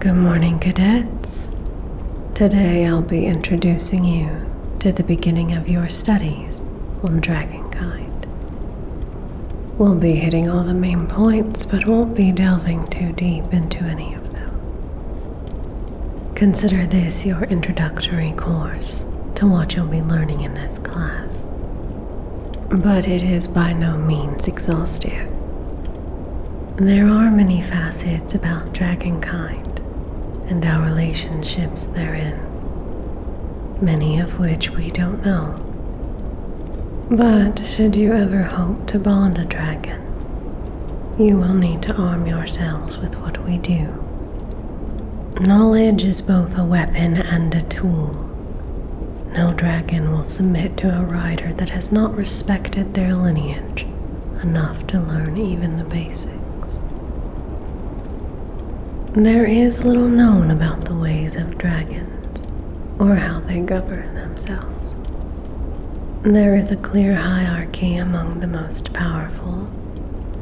Good morning, cadets. Today I'll be introducing you to the beginning of your studies on dragonkind. We'll be hitting all the main points, but won't be delving too deep into any of them. Consider this your introductory course to what you'll be learning in this class. But it is by no means exhaustive. There are many facets about dragonkind and our relationships therein, many of which we don't know. But should you ever hope to bond a dragon, you will need to arm yourselves with what we do. Knowledge is both a weapon and a tool. No dragon will submit to a rider that has not respected their lineage enough to learn even the basics. There is little known about the ways of dragons, or how they govern themselves. There is a clear hierarchy among the most powerful.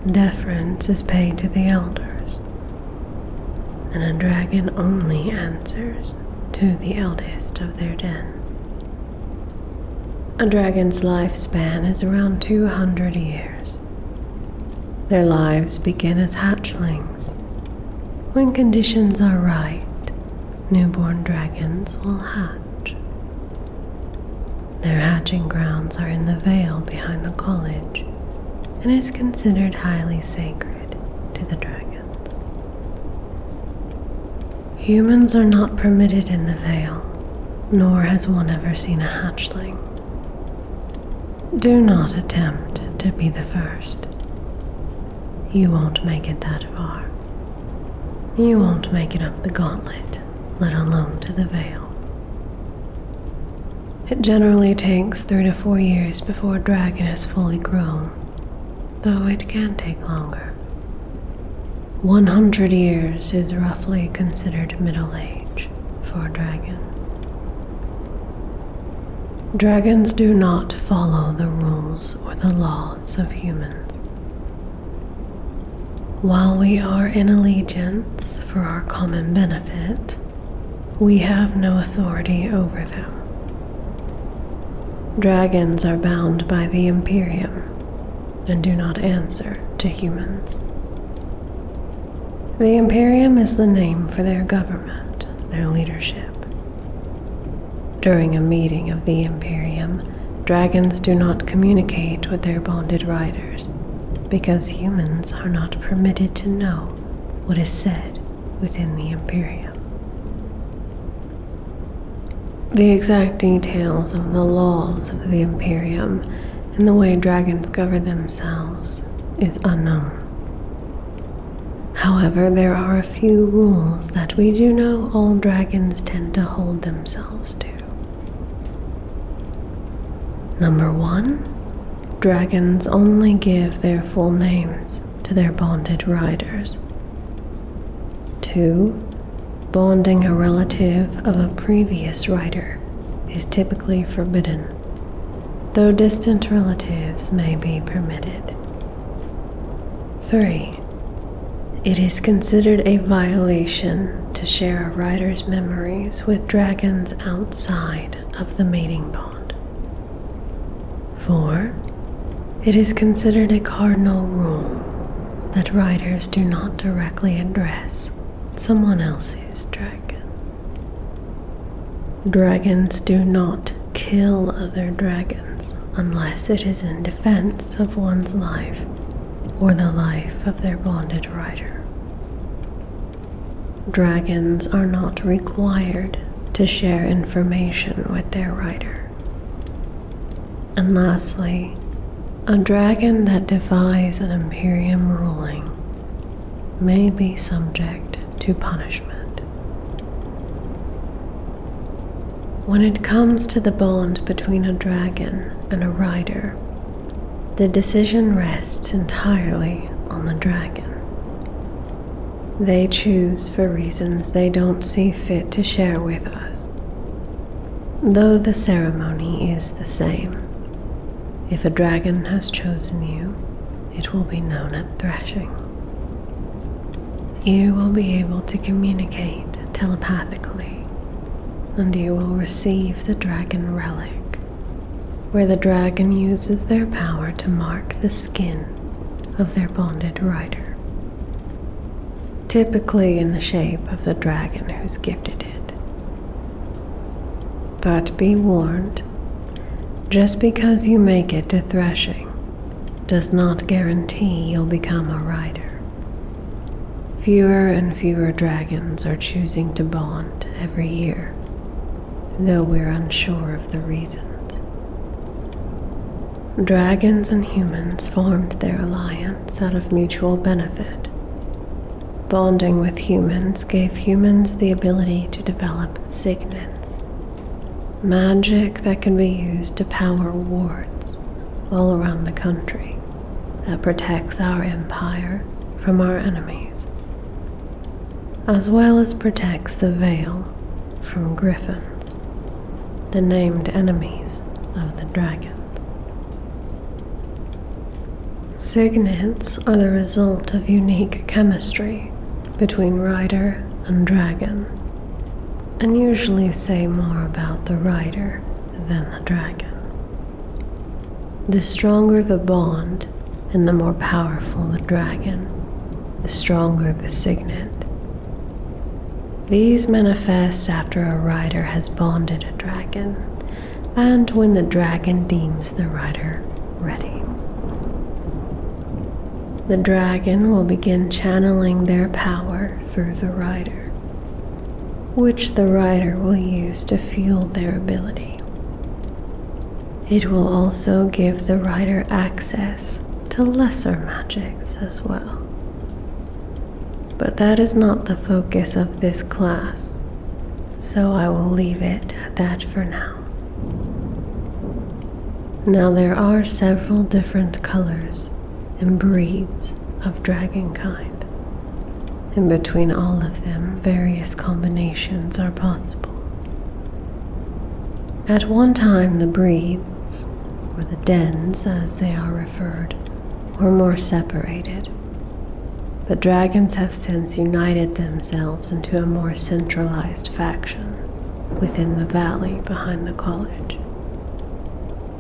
Deference is paid to the elders, and a dragon only answers to the eldest of their den. A dragon's lifespan is around 200 years. Their lives begin as hatchlings. When conditions are right, newborn dragons will hatch. Their hatching grounds are in the vale behind the college and is considered highly sacred to the dragons. Humans are not permitted in the vale, nor has one ever seen a hatchling. Do not attempt to be the first. You won't make it that far. You won't make it up the gauntlet, let alone to the vale. It generally takes 3 to 4 years before a dragon is fully grown, though it can take longer. 100 years is roughly considered middle age for a dragon. Dragons do not follow the rules or the laws of humans. While we are in allegiance for our common benefit, we have no authority over them. Dragons are bound by the Imperium and do not answer to humans. The Imperium is the name for their government, their leadership. During a meeting of the Imperium, dragons do not communicate with their bonded riders, because humans are not permitted to know what is said within the Imperium. The exact details of the laws of the Imperium and the way dragons govern themselves is unknown. However, there are a few rules that we do know all dragons tend to hold themselves to. Number 1. Dragons only give their full names to their bonded riders. 2. Bonding a relative of a previous rider is typically forbidden, though distant relatives may be permitted. 3. It is considered a violation to share a rider's memories with dragons outside of the mating bond. 4. It is considered a cardinal rule that riders do not directly address someone else's dragon. Dragons do not kill other dragons unless it is in defense of one's life or the life of their bonded rider. Dragons are not required to share information with their rider. And lastly, a dragon that defies an Imperium ruling may be subject to punishment. When it comes to the bond between a dragon and a rider, the decision rests entirely on the dragon. They choose for reasons they don't see fit to share with us, though the ceremony is the same. If a dragon has chosen you, it will be known at threshing. You will be able to communicate telepathically, and you will receive the dragon relic, where the dragon uses their power to mark the skin of their bonded rider, typically in the shape of the dragon who's gifted it. But be warned, just because you make it to threshing does not guarantee you'll become a rider. Fewer and fewer dragons are choosing to bond every year, though we're unsure of the reasons. Dragons and humans formed their alliance out of mutual benefit. Bonding with humans gave humans the ability to develop signets, magic that can be used to power wards all around the country that protects our empire from our enemies, as well as protects the Vale from griffins, the named enemies of the dragons. Signets are the result of unique chemistry between rider and dragon, and usually say more about the rider than the dragon. The stronger the bond and the more powerful the dragon, the stronger the signet. These manifest after a rider has bonded a dragon, and when the dragon deems the rider ready. The dragon will begin channeling their power through the rider, which the rider will use to fuel their ability. It will also give the rider access to lesser magics as well. But that is not the focus of this class, so I will leave it at that for now. Now there are several different colors and breeds of dragonkind, and between all of them various combinations are possible. At one time the breeds, or the dens as they are referred, were more separated, but dragons have since united themselves into a more centralized faction within the valley behind the college.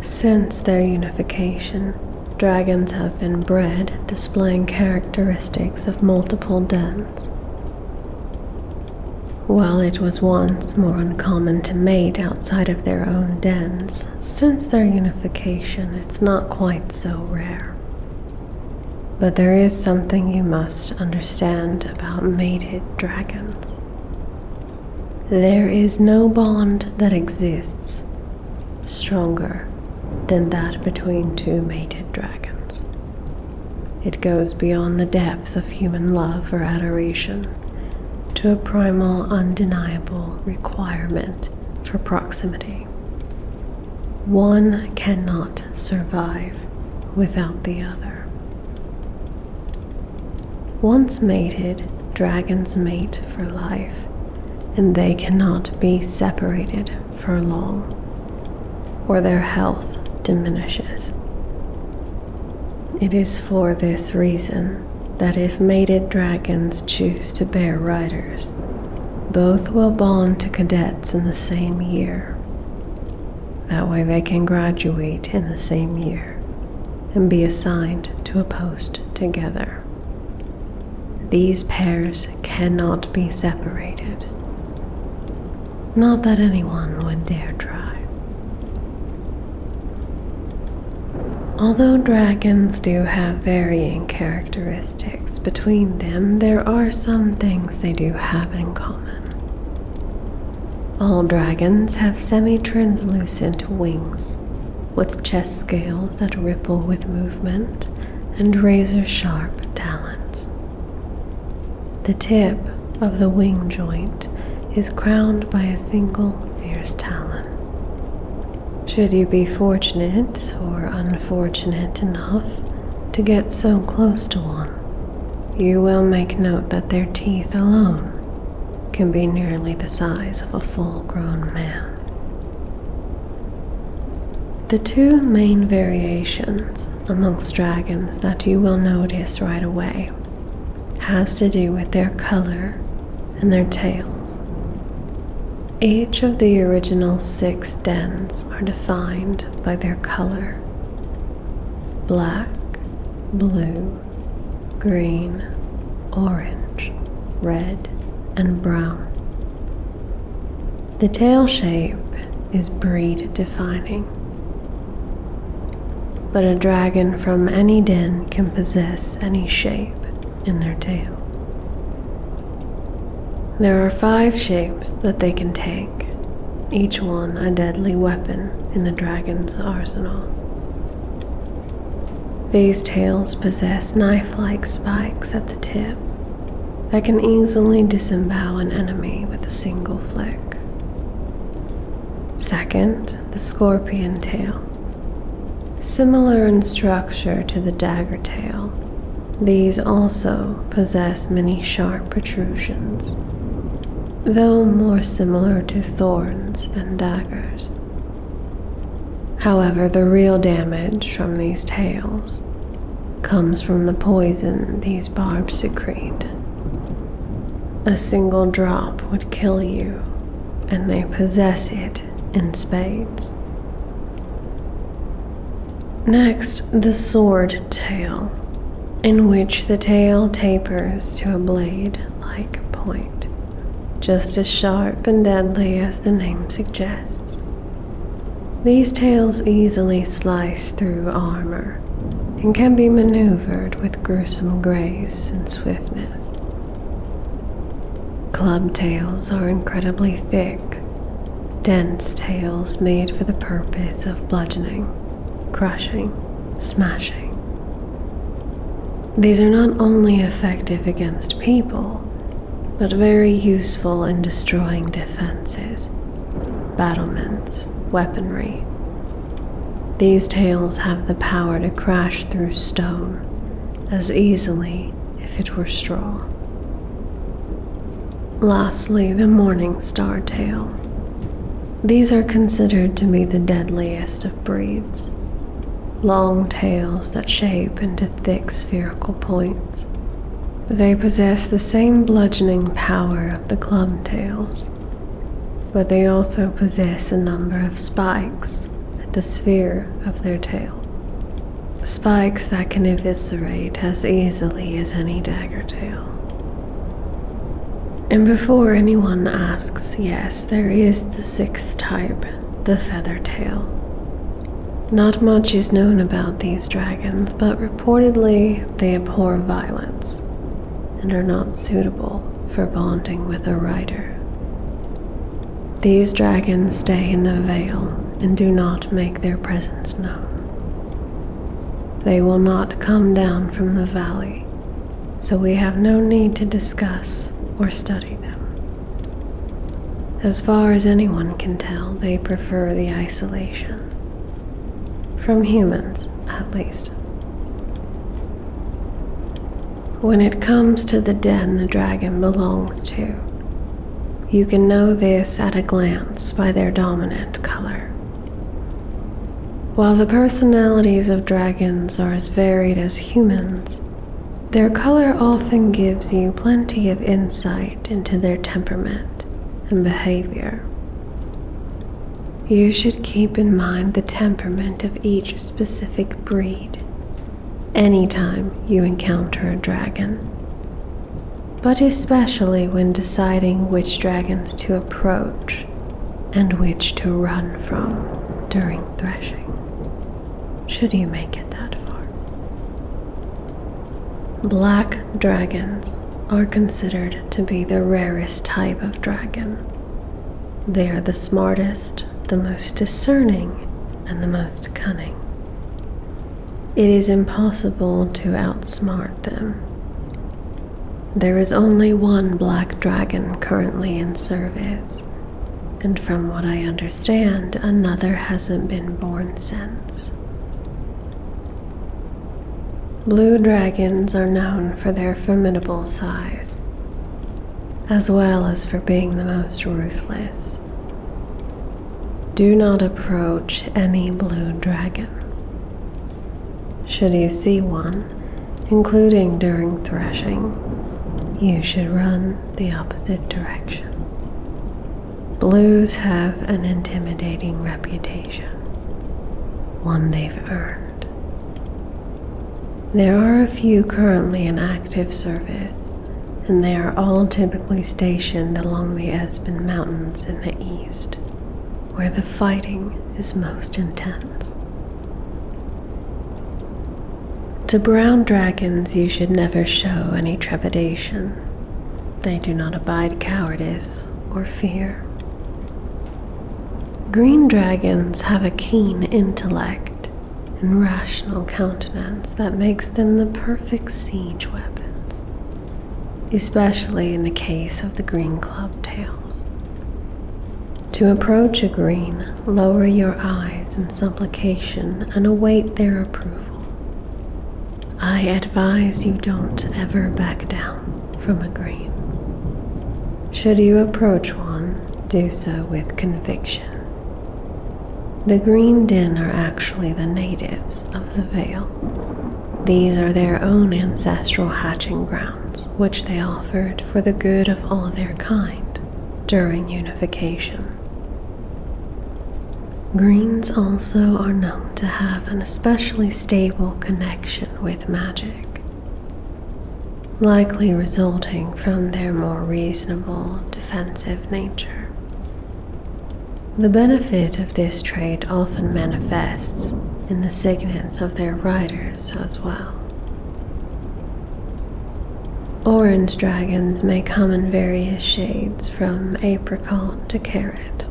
Since their unification, dragons have been bred displaying characteristics of multiple dens. While it was once more uncommon to mate outside of their own dens, since their unification it's not quite so rare. But there is something you must understand about mated dragons. There is no bond that exists stronger than that between two mated dragons. It goes beyond the depth of human love or adoration to a primal, undeniable requirement for proximity. One cannot survive without the other. Once mated, dragons mate for life, and they cannot be separated for long, or their health diminishes. It is for this reason that if mated dragons choose to bear riders, both will bond to cadets in the same year. That way they can graduate in the same year and be assigned to a post together. These pairs cannot be separated. Not that anyone would dare try. Although dragons do have varying characteristics between them, there are some things they do have in common. All dragons have semi-translucent wings, with chest scales that ripple with movement and razor-sharp talons. The tip of the wing joint is crowned by a single fierce talon. Should you be fortunate or unfortunate enough to get so close to one, you will make note that their teeth alone can be nearly the size of a full-grown man. The two main variations amongst dragons that you will notice right away has to do with their color and their tails. Each of the original 6 dens are defined by their color: black, blue, green, orange, red, and brown. The tail shape is breed defining, but a dragon from any den can possess any shape in their tail. There are 5 shapes that they can take, each one a deadly weapon in the dragon's arsenal. These tails possess knife-like spikes at the tip that can easily disembowel an enemy with a single flick. Second, the scorpion tail. Similar in structure to the dagger tail, these also possess many sharp protrusions, though more similar to thorns than daggers. However, the real damage from these tails comes from the poison these barbs secrete. A single drop would kill you, and they possess it in spades. Next, the sword tail, in which the tail tapers to a blade-like point, just as sharp and deadly as the name suggests. These tails easily slice through armor and can be maneuvered with gruesome grace and swiftness. Club tails are incredibly thick, dense tails made for the purpose of bludgeoning, crushing, smashing. These are not only effective against people, but very useful in destroying defenses, battlements, weaponry. These tails have the power to crash through stone as easily if it were straw. Lastly, the morning star tail. These are considered to be the deadliest of breeds. Long tails that shape into thick spherical points. They possess the same bludgeoning power of the club tails, but they also possess a number of spikes at the sphere of their tails. Spikes that can eviscerate as easily as any dagger tail. And before anyone asks, yes, there is the 6th type, the feather tail. Not much is known about these dragons, but reportedly they abhor violence and are not suitable for bonding with a rider. These dragons stay in the Vale and do not make their presence known. They will not come down from the valley, so we have no need to discuss or study them. As far as anyone can tell, they prefer the isolation. From humans, at least. When it comes to the den the dragon belongs to, you can know this at a glance by their dominant color. While the personalities of dragons are as varied as humans, their color often gives you plenty of insight into their temperament and behavior. You should keep in mind the temperament of each specific breed anytime you encounter a dragon, but especially when deciding which dragons to approach and which to run from during threshing, should you make it that far. Black dragons are considered to be the rarest type of dragon. They are the smartest, the most discerning, and the most cunning. It is impossible to outsmart them. There is only one black dragon currently in service, and from what I understand, another hasn't been born since. Blue dragons are known for their formidable size, as well as for being the most ruthless. Do not approach any blue dragons. Should you see one, including during threshing, you should run the opposite direction. Blues have an intimidating reputation, one they've earned. There are a few currently in active service, and they are all typically stationed along the Espen Mountains in the east, where the fighting is most intense. To brown dragons, you should never show any trepidation. They do not abide cowardice or fear. Green dragons have a keen intellect and rational countenance that makes them the perfect siege weapons, especially in the case of the green clubtails. To approach a green, lower your eyes in supplication and await their approval. I advise you don't ever back down from a green. Should you approach one, do so with conviction. The Green Den are actually the natives of the Vale. These are their own ancestral hatching grounds, which they offered for the good of all their kind during unification. Greens also are known to have an especially stable connection with magic, likely resulting from their more reasonable defensive nature. The benefit of this trait often manifests in the signets of their riders as well. Orange dragons may come in various shades from apricot to carrot.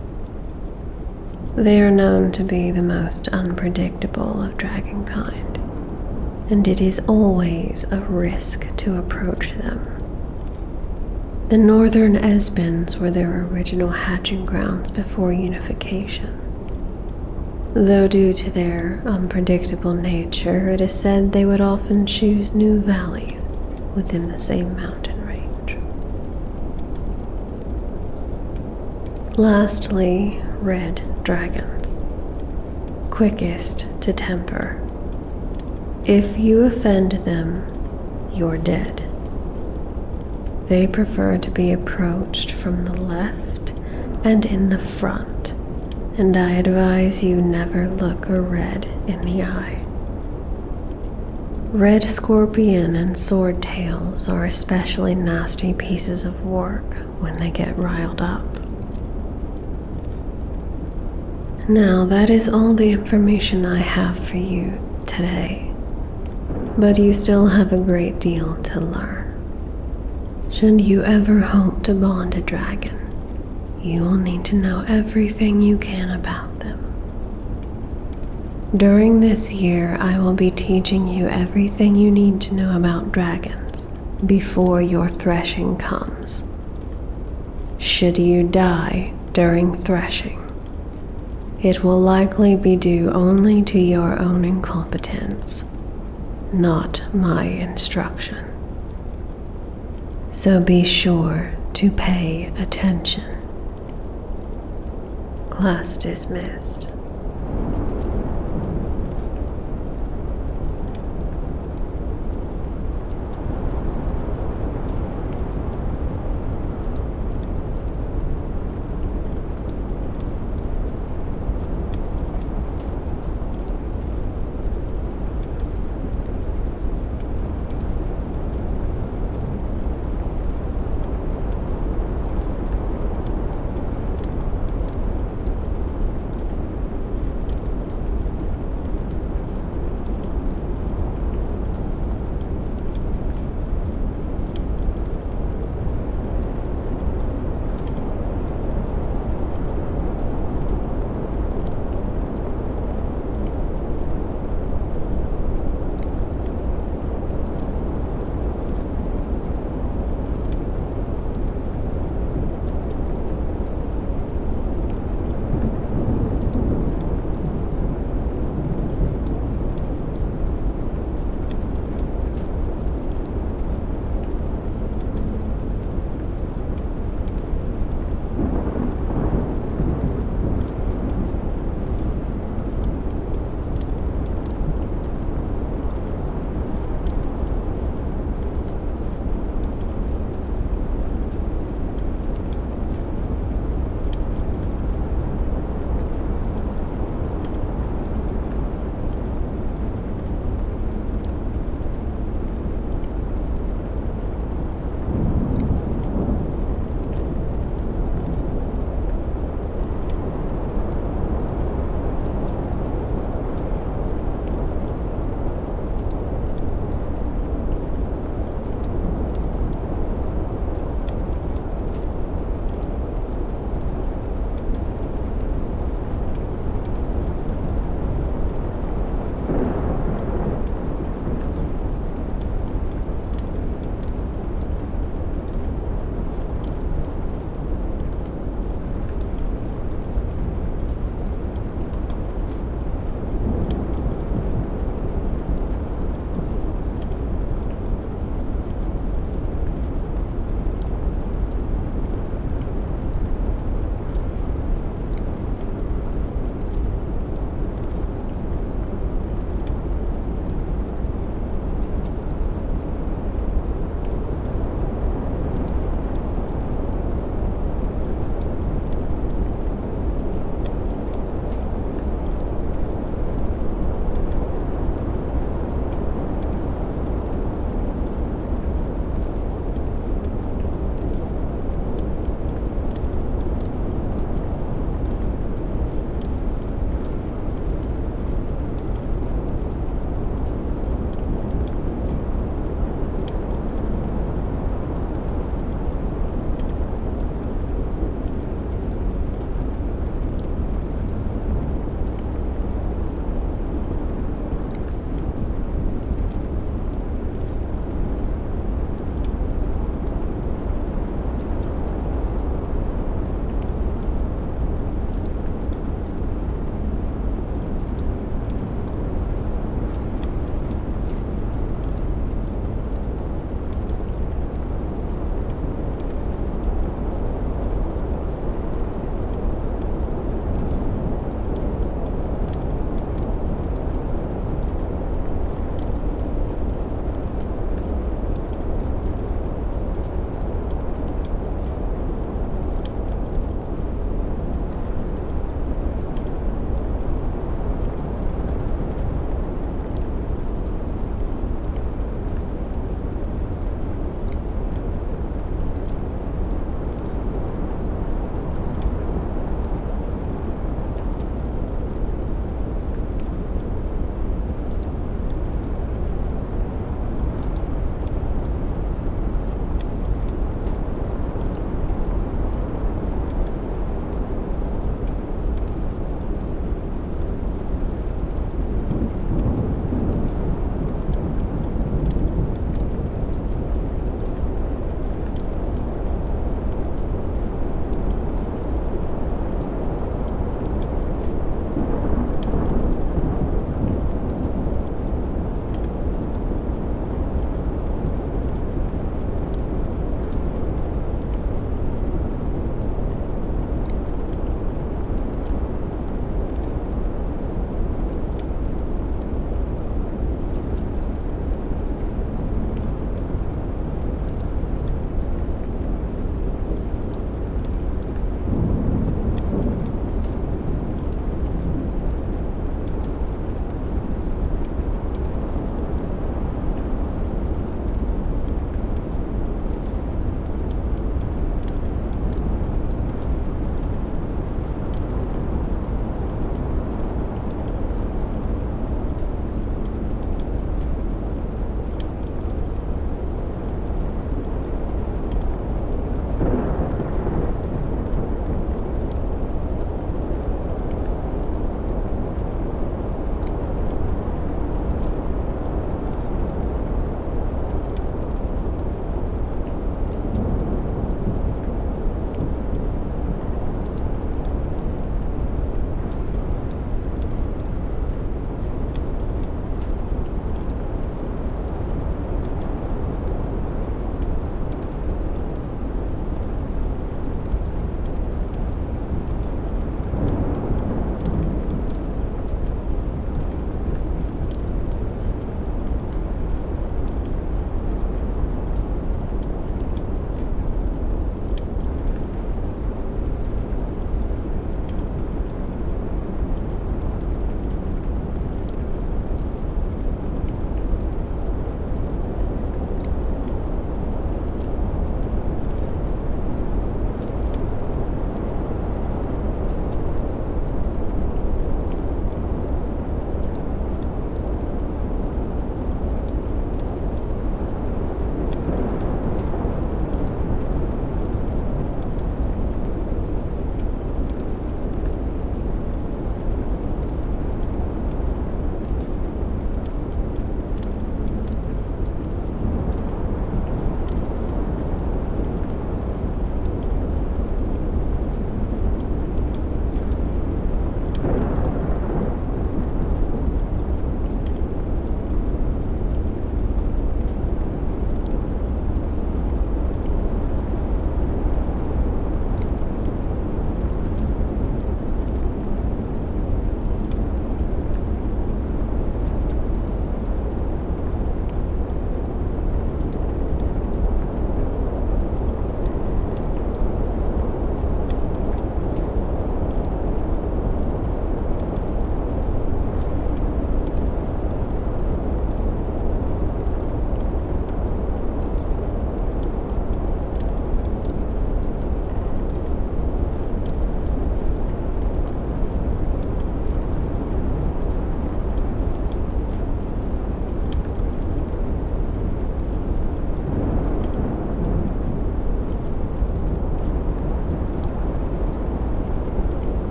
They are known to be the most unpredictable of dragonkind, and it is always a risk to approach them. The northern Esbens were their original hatching grounds before unification. Though due to their unpredictable nature, it is said they would often choose new valleys within the same mountain range. Lastly, red dragons, quickest to temper. If you offend them, you're dead. They prefer to be approached from the left and in the front, and I advise you never look a red in the eye. Red scorpion and swordtails are especially nasty pieces of work when they get riled up. Now, that is all the information I have for you today, but you still have a great deal to learn. Should you ever hope to bond a dragon, you will need to know everything you can about them. During this year, I will be teaching you everything you need to know about dragons before your threshing comes. Should you die during threshing, it will likely be due only to your own incompetence, not my instruction. So be sure to pay attention. Class dismissed.